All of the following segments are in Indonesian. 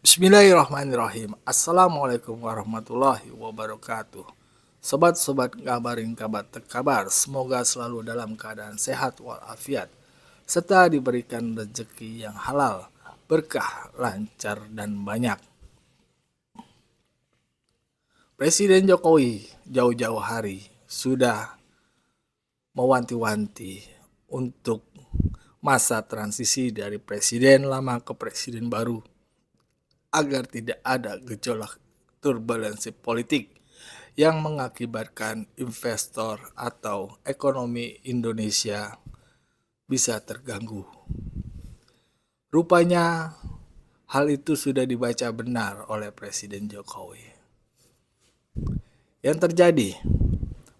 Bismillahirrahmanirrahim. Assalamualaikum warahmatullahi wabarakatuh. Sobat-sobat ngabarin kabar terkabar, semoga selalu dalam keadaan sehat walafiat, serta diberikan rezeki yang halal, berkah, lancar, dan banyak. Presiden Jokowi jauh-jauh hari sudah mewanti-wanti untuk masa transisi dari presiden lama ke presiden baru agar tidak ada gejolak turbulensi politik yang mengakibatkan investor atau ekonomi Indonesia bisa terganggu. Rupanya hal itu sudah dibaca benar oleh Presiden Jokowi. Yang terjadi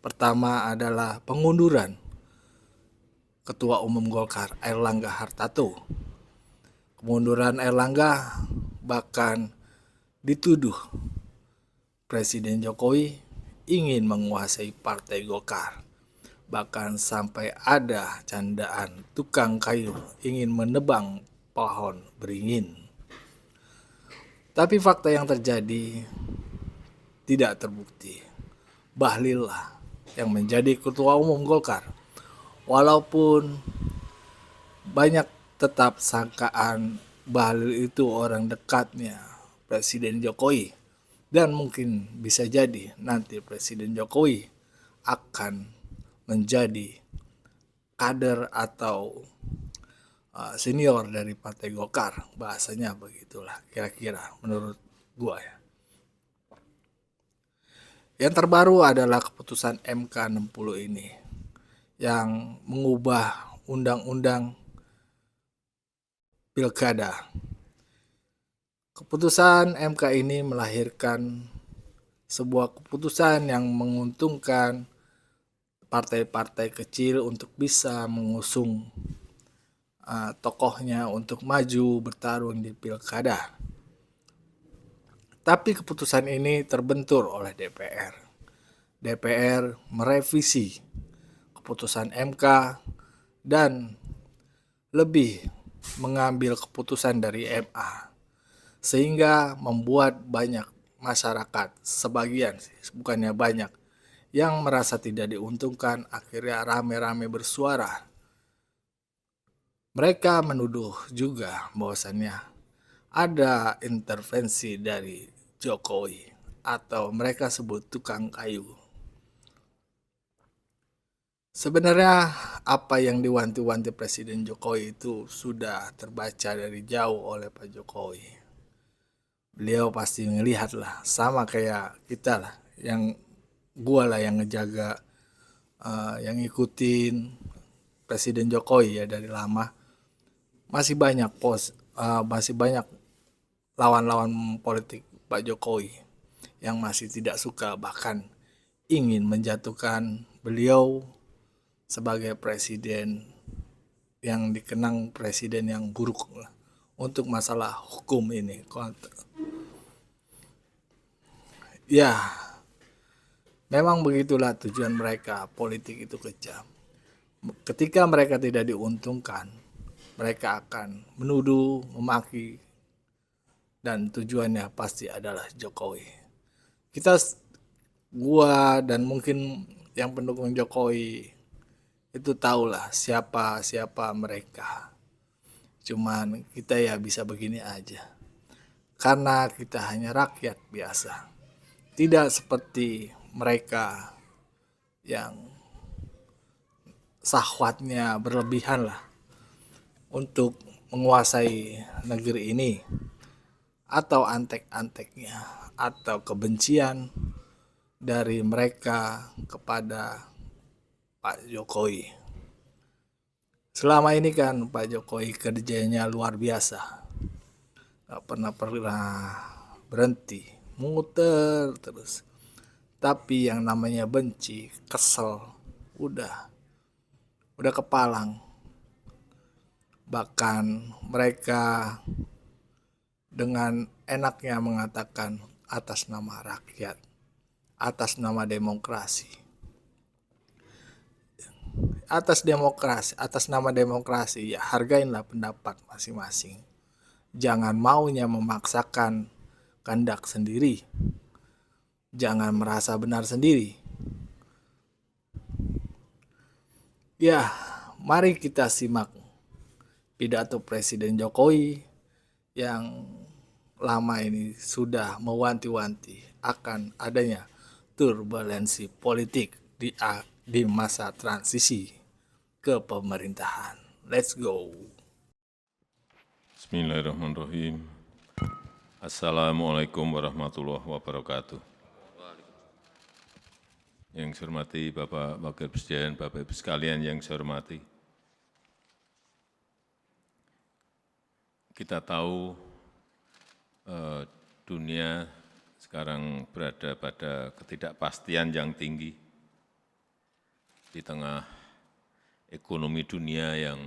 pertama adalah pengunduran Ketua Umum Golkar Airlangga Hartarto. Kemunduran Airlangga bahkan dituduh Presiden Jokowi ingin menguasai Partai Golkar. Bahkan sampai ada candaan tukang kayu ingin menebang pohon beringin. Tapi fakta yang terjadi tidak terbukti. Bahlil lah yang menjadi Ketua Umum Golkar. Walaupun banyak tetap sangkaan Bahlil itu orang dekatnya Presiden Jokowi, dan mungkin bisa jadi nanti Presiden Jokowi akan menjadi kader atau senior dari Partai Golkar, bahasanya begitulah kira-kira menurut gua ya. Yang terbaru adalah keputusan MK 60 ini yang mengubah undang-undang pilkada. Keputusan MK ini melahirkan sebuah keputusan yang menguntungkan partai-partai kecil untuk bisa mengusung tokohnya untuk maju bertarung di pilkada. Tapi keputusan ini terbentur oleh DPR. DPR merevisi keputusan MK dan lebih mengambil keputusan dari MA, sehingga membuat banyak masyarakat, sebagian sih, bukannya banyak, yang merasa tidak diuntungkan akhirnya rame-rame bersuara. Mereka menuduh juga bahwasannya ada intervensi dari Jokowi atau mereka sebut tukang kayu. Sebenarnya apa yang diwanti-wanti Presiden Jokowi itu sudah terbaca dari jauh oleh Pak Jokowi. Beliau pasti ngelihat lah, sama kayak kita lah, yang gua lah yang ngejaga, yang ngikutin Presiden Jokowi ya dari lama. Masih banyak masih banyak lawan-lawan politik Pak Jokowi yang masih tidak suka, bahkan ingin menjatuhkan beliau sebagai presiden yang dikenang presiden yang buruk lah untuk masalah hukum ini. Ya, memang begitulah tujuan mereka, politik itu kejam. Ketika mereka tidak diuntungkan, mereka akan menuduh, memaki, dan tujuannya pasti adalah Jokowi. Gua dan mungkin yang pendukung Jokowi itu tahulah siapa mereka. Cuman kita ya bisa begini aja. Karena kita hanya rakyat biasa. Tidak seperti mereka yang sahwatnya berlebihan lah untuk menguasai negeri ini, atau antek-anteknya atau kebencian dari mereka kepada Pak Jokowi. Selama ini kan Pak Jokowi kerjanya luar biasa, gak pernah berhenti, muter terus. Tapi yang namanya benci, kesel, udah kepalang. Bahkan mereka dengan enaknya mengatakan atas nama rakyat, atas nama demokrasi. Atas nama demokrasi ya hargainlah pendapat masing-masing. Jangan maunya memaksakan kehendak sendiri. Jangan merasa benar sendiri. Ya, mari kita simak pidato Presiden Jokowi yang lama ini sudah mewanti-wanti akan adanya turbulensi politik di masa transisi ke pemerintahan. Let's go. Bismillahirrahmanirrahim. Assalamualaikum warahmatullahi wabarakatuh. Yang saya hormati Bapak Wakil Presiden, Bapak Ibu sekalian yang saya hormati. Kita tahu dunia sekarang berada pada ketidakpastian yang tinggi di tengah ekonomi dunia yang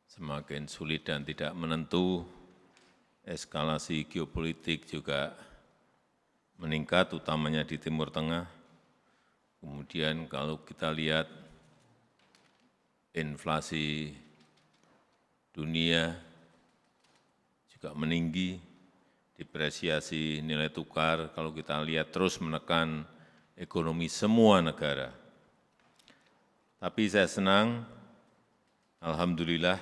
semakin sulit dan tidak menentu, eskalasi geopolitik juga meningkat, utamanya di Timur Tengah. Kemudian kalau kita lihat inflasi dunia juga meninggi, depresiasi nilai tukar kalau kita lihat terus menekan ekonomi semua negara. Tapi saya senang, alhamdulillah,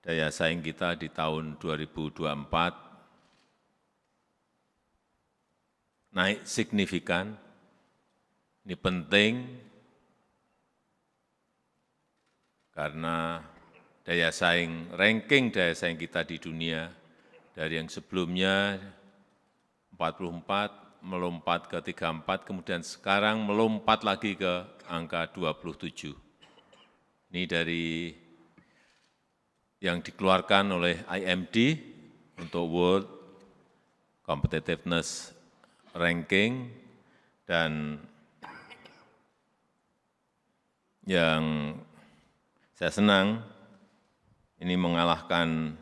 daya saing kita di tahun 2024 naik signifikan. Ini penting karena ranking daya saing kita di dunia dari yang sebelumnya 44 melompat ke 34, kemudian sekarang melompat lagi ke angka 27. Ini dari yang dikeluarkan oleh IMD untuk World Competitiveness Ranking, dan yang saya senang ini mengalahkan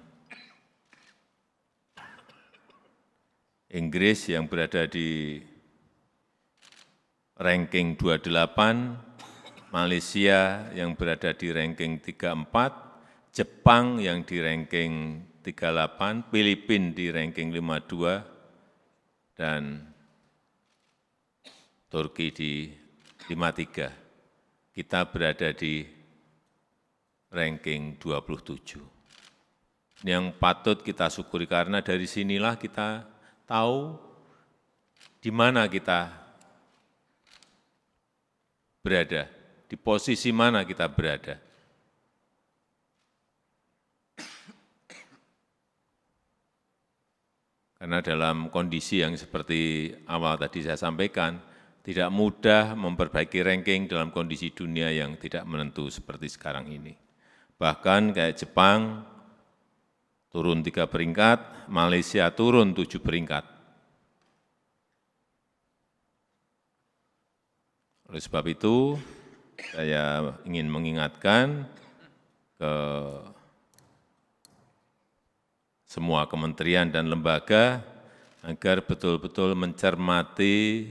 Inggris yang berada di ranking 28, Malaysia yang berada di ranking 34, Jepang yang di ranking 38, Filipina di ranking 52, dan Turki di 53. Kita berada di ranking 27. Ini yang patut kita syukuri karena dari sinilah kita tahu di mana kita berada, di posisi mana kita berada. Karena dalam kondisi yang seperti awal tadi saya sampaikan, tidak mudah memperbaiki ranking dalam kondisi dunia yang tidak menentu seperti sekarang ini. Bahkan kayak Jepang turun 3 peringkat, Malaysia turun 7 peringkat. Oleh sebab itu, saya ingin mengingatkan ke semua kementerian dan lembaga agar betul-betul mencermati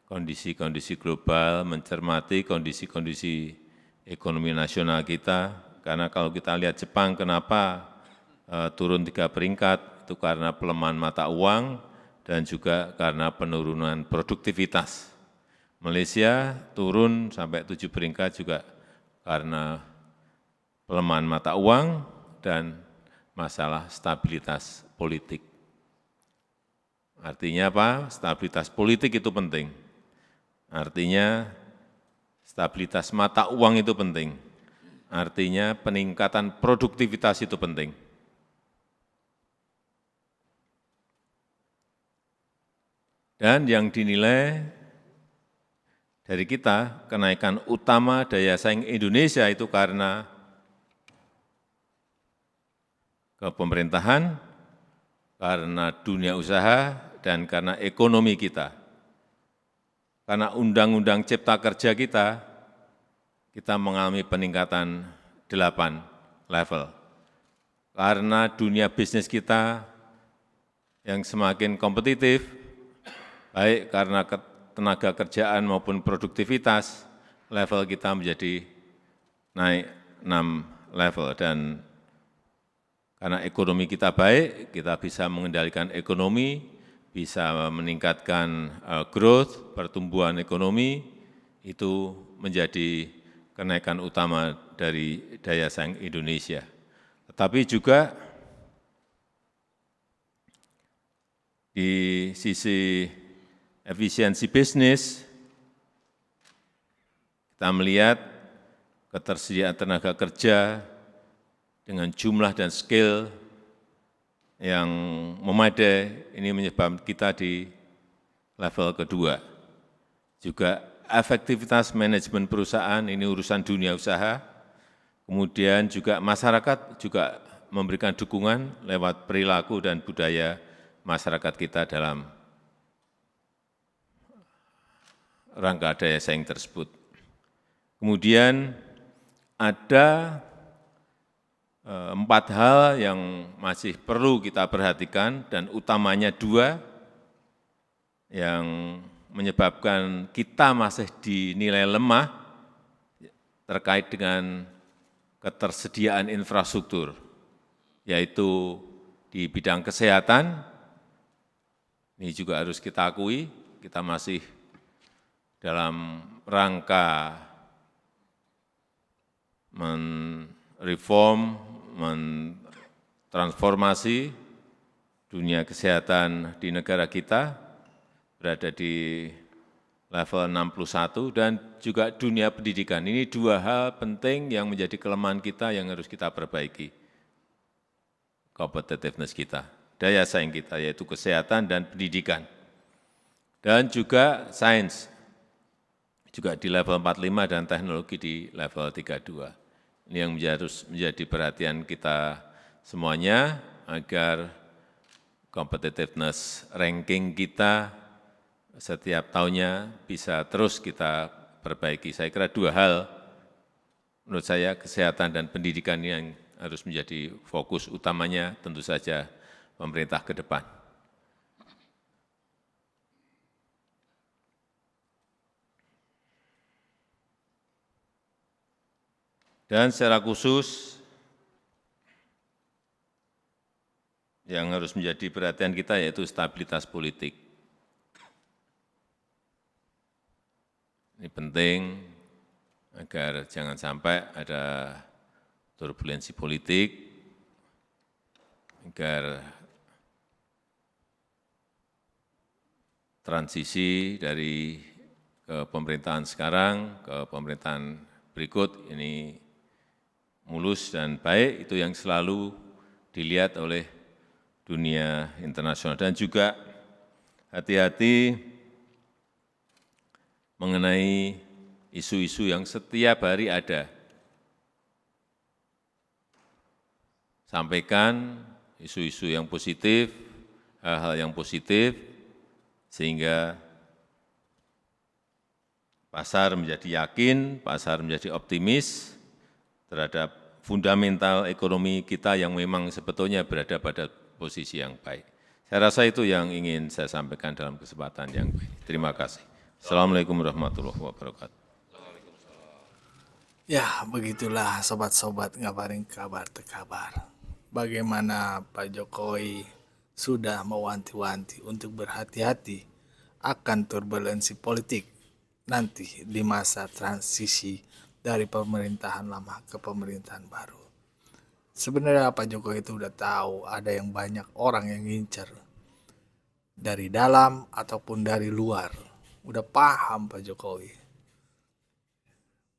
kondisi-kondisi global, mencermati kondisi-kondisi ekonomi nasional kita. Karena kalau kita lihat Jepang, kenapa turun 3 peringkat, itu karena pelemahan mata uang dan juga karena penurunan produktivitas. Malaysia turun sampai 7 peringkat juga karena pelemahan mata uang dan masalah stabilitas politik. Artinya apa? Stabilitas politik itu penting. Artinya stabilitas mata uang itu penting. Artinya peningkatan produktivitas itu penting. Dan yang dinilai dari kita, kenaikan utama daya saing Indonesia itu karena kepemerintahan, karena dunia usaha, dan karena ekonomi kita. Karena undang-undang cipta kerja kita mengalami peningkatan 8 level. Karena dunia bisnis kita yang semakin kompetitif, baik karena tenaga kerjaan maupun produktivitas, level kita menjadi naik 6 level. Dan Karena ekonomi kita baik, kita bisa mengendalikan ekonomi, bisa meningkatkan growth, pertumbuhan ekonomi, itu menjadi kenaikan utama dari daya saing Indonesia. Tetapi juga di sisi efisiensi bisnis, kita melihat ketersediaan tenaga kerja dengan jumlah dan skill yang memadai, ini menyebabkan kita di level kedua. Juga efektivitas manajemen perusahaan, ini urusan dunia usaha. Kemudian juga masyarakat juga memberikan dukungan lewat perilaku dan budaya masyarakat kita dalam rangka daya saing tersebut. Kemudian ada 4 hal yang masih perlu kita perhatikan dan utamanya 2 yang menyebabkan kita masih dinilai lemah terkait dengan ketersediaan infrastruktur, yaitu di bidang kesehatan. Ini juga harus kita akui, kita masih dalam rangka reform, mentransformasi dunia kesehatan di negara kita, berada di level 61, dan juga dunia pendidikan. Ini 2 hal penting yang menjadi kelemahan kita yang harus kita perbaiki. Competitiveness kita, daya saing kita, yaitu kesehatan dan pendidikan. Dan juga sains, juga di level 45 dan teknologi di level 32. Ini yang harus menjadi perhatian kita semuanya agar competitiveness ranking kita setiap tahunnya bisa terus kita perbaiki. Saya kira 2 hal menurut saya, kesehatan dan pendidikan ini yang harus menjadi fokus utamanya tentu saja pemerintah ke depan. Dan secara khusus yang harus menjadi perhatian kita yaitu stabilitas politik. Ini penting agar jangan sampai ada turbulensi politik, agar transisi dari pemerintahan sekarang ke pemerintahan berikut ini mulus dan baik, itu yang selalu dilihat oleh dunia internasional. Dan juga hati-hati mengenai isu-isu yang setiap hari ada. Sampaikan isu-isu yang positif, hal-hal yang positif, sehingga pasar menjadi yakin, pasar menjadi optimis terhadap fundamental ekonomi kita yang memang sebetulnya berada pada posisi yang baik. Saya rasa itu yang ingin saya sampaikan dalam kesempatan yang baik. Terima kasih. Assalamualaikum warahmatullahi wabarakatuh. Ya, begitulah sobat-sobat ngabarin kabar terkabar. Bagaimana Pak Jokowi sudah mewanti-wanti untuk berhati-hati akan turbulensi politik nanti di masa transisi dari pemerintahan lama ke pemerintahan baru. Sebenarnya Pak Jokowi itu udah tahu ada yang banyak orang yang ngincer dari dalam ataupun dari luar. Udah paham Pak Jokowi.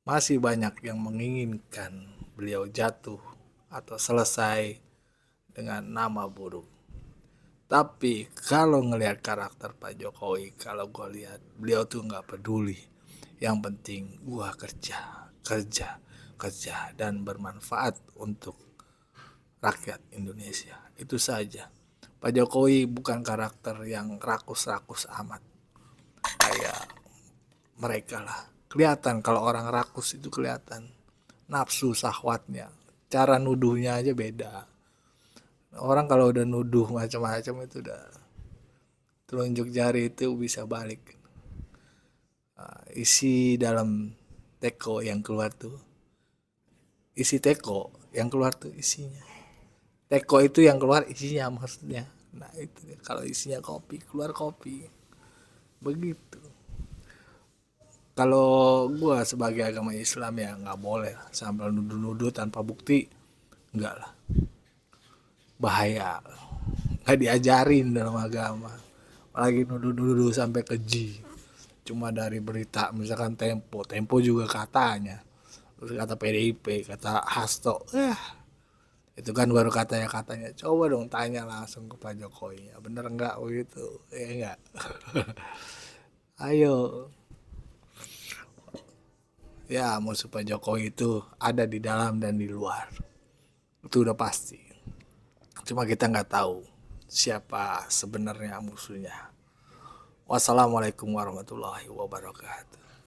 Masih banyak yang menginginkan beliau jatuh atau selesai dengan nama buruk. Tapi kalau ngelihat karakter Pak Jokowi, kalau gue lihat beliau tuh nggak peduli. Yang penting gua kerja dan bermanfaat untuk rakyat Indonesia. Itu saja. Pak Jokowi bukan karakter yang rakus-rakus amat kayak mereka lah. Kelihatan kalau orang rakus itu kelihatan nafsu sahwatnya, cara nuduhnya aja beda. Orang kalau udah nuduh macam-macam itu udah telunjuk jari itu bisa balik. Isi dalam teko yang keluar tuh, isi teko yang keluar tuh isinya teko itu yang keluar isinya maksudnya. Nah itu kalau isinya kopi keluar kopi, begitu. Kalau gua sebagai agama Islam ya nggak boleh sambil nuduh-nuduh tanpa bukti, enggak lah, bahaya, nggak diajarin dalam agama, apalagi nuduh-nuduh sampai keji cuma dari berita misalkan Tempo juga katanya, terus kata PDIP, kata Hasto, itu kan baru katanya, coba dong tanya langsung ke Pak Jokowi, ya bener nggak begitu, ya enggak. Ayo, ya musuh Pak Jokowi itu ada di dalam dan di luar, itu udah pasti, cuma kita nggak tahu siapa sebenarnya musuhnya. Wassalamualaikum warahmatullahi wabarakatuh.